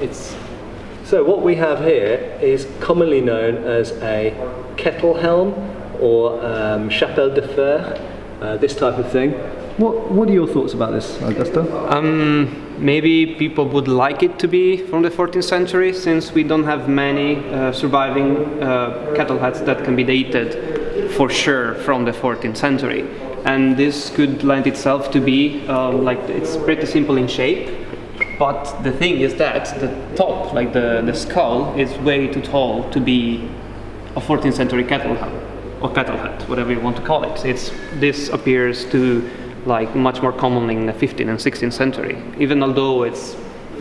it's. So what we have here is commonly known as a Kettle Helm or Chapelle de Fer, this type of thing. What are your thoughts about this, Augusto? Maybe people would like it to be from the 14th century, since we don't have many surviving kettle hats that can be dated for sure from the 14th century. And this could lend itself to be like it's pretty simple in shape, but the thing is that the top, like the skull, is way too tall to be a 14th century kettle helm or kettle hat, whatever you want to call it. This appears to like much more commonly in the 15th and 16th century. Even although it's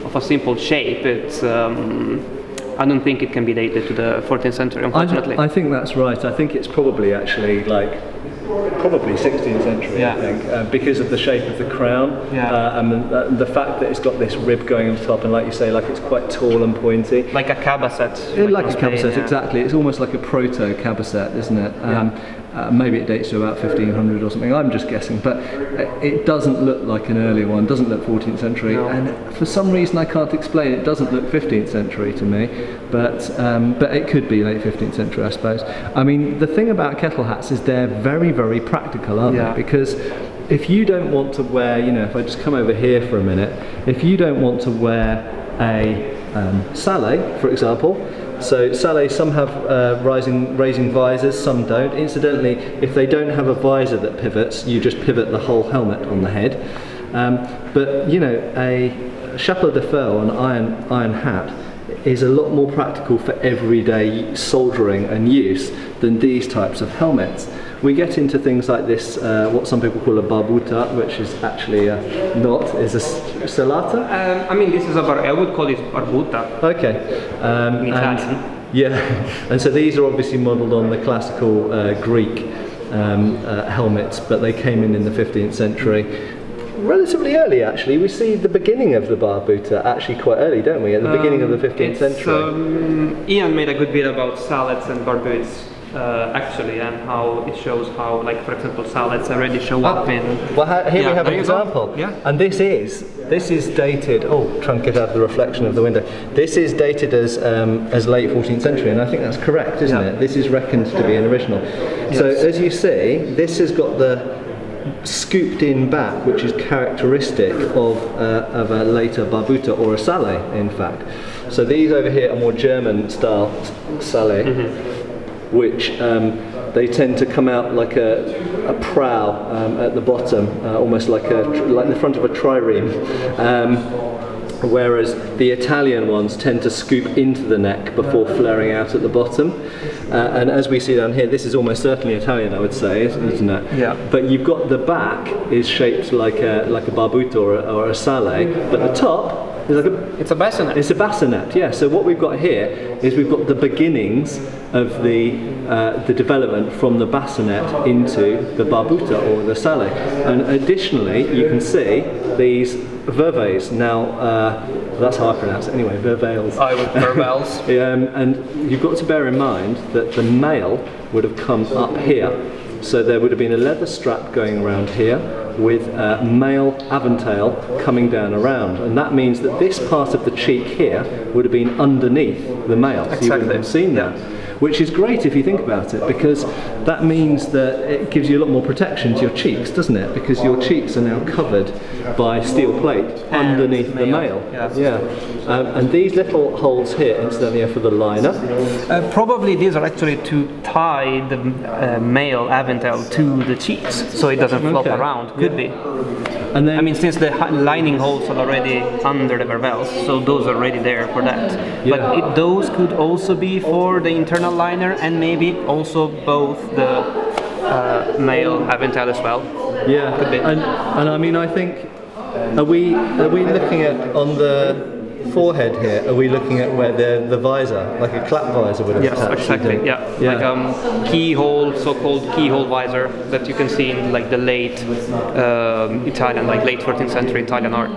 of a simple shape, it's I don't think it can be dated to the 14th century, unfortunately. I think that's right. I think it's probably actually probably 16th century, I think, because of the shape of the crown and the fact that it's got this rib going on top, and like you say, like it's quite tall and pointy. Like a cabaset. Like a cabaset, exactly. It's almost like a proto-cabaset, isn't it? Maybe it dates to about 1500 or something, I'm just guessing, but it doesn't look like an earlier one, doesn't look 14th century, and for some reason I can't explain, it doesn't look 15th century to me, but it could be late 15th century, I suppose. I mean, the thing about kettle hats is they're very, very practical, aren't they? Because if you don't want to wear, if I just come over here for a minute, if you don't want to wear a Sallet, for example. So Sallet, some have raising visors, some don't. Incidentally, if they don't have a visor that pivots, you just pivot the whole helmet on the head. But a Chapelle de Fer or an iron hat is a lot more practical for everyday soldering and use than these types of helmets. We get into things like this, what some people call a Barbuta, which is actually not, is a salata? I mean, this is I would call it Barbuta. Okay. In Italian. Yeah, and so these are obviously modelled on the classical Greek helmets, but they came in the 15th century. Relatively early, actually. We see the beginning of the Barbuta actually quite early, don't we? At the beginning of the 15th century. Ian made a good bit about sallets and barbuts. Actually, and how it shows how, like, for example, sallets already show up in. Well, here we have an example. Yeah. And this is dated. Oh, trying to get out of the reflection of the window. This is dated as late 14th century, and I think that's correct, isn't it? This is reckoned to be an original. Yes. So as you see, this has got the scooped in back, which is characteristic of a later Barbuta or a Sallet, in fact. So these over here are more German style Sallet. Which they tend to come out like a prow at the bottom, almost like the front of a trireme, whereas the Italian ones tend to scoop into the neck before flaring out at the bottom. And as we see down here, this is almost certainly Italian, I would say, isn't it? Yeah. But you've got the back is shaped like a Barbuta or a Sallet, but the top. It's a bassinet. It's a bassinet, yeah. So what we've got here is we've got the beginnings of the development from the bassinet into the Barbuta or the Sallet. And additionally, you can see these vervels. Now, that's how I pronounce it anyway, vervels. Vervels. And you've got to bear in mind that the male would have come up here. So there would have been a leather strap going around here with a male aventail coming down around, and that means that this part of the cheek here would have been underneath the male. So you wouldn't have seen that, which is great if you think about it, because that means that it gives you a lot more protection to your cheeks, doesn't it? Because your cheeks are now covered by steel plate underneath the male. And these little holes here, incidentally, are for the liner. Probably these are actually to tie the male aventail to the cheeks, so it doesn't flop around. Could be. And then, I mean, since the lining holes are already under the vervels, so those are already there for that. But those could also be for the internal liner, and maybe also both the male aventail as well. Yeah, could be. And I mean, I think, are we looking at on the forehead here? Are we looking at where the visor, like a clap visor, would have attached? Exactly. Like keyhole, so-called keyhole visor that you can see in like the late Italian, like late 14th century Italian art.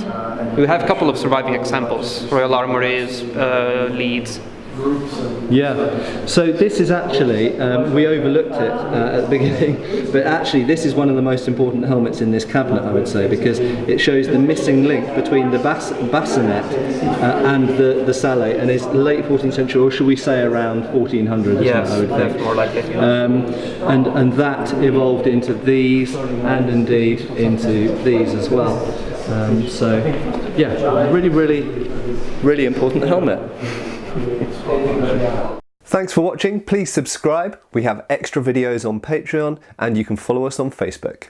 We have a couple of surviving examples: Royal Armories, Leeds, Yeah, so this is actually, we overlooked it at the beginning, but actually this is one of the most important helmets in this cabinet, I would say, because it shows the missing link between the Bassinet and the Sallet, and is late 14th century, or should we say around 1400, yes, I would think. more likely. And that evolved into these, and indeed into these as well. So yeah, really important helmet. Thanks for watching. Please subscribe. We have extra videos on Patreon and you can follow us on Facebook.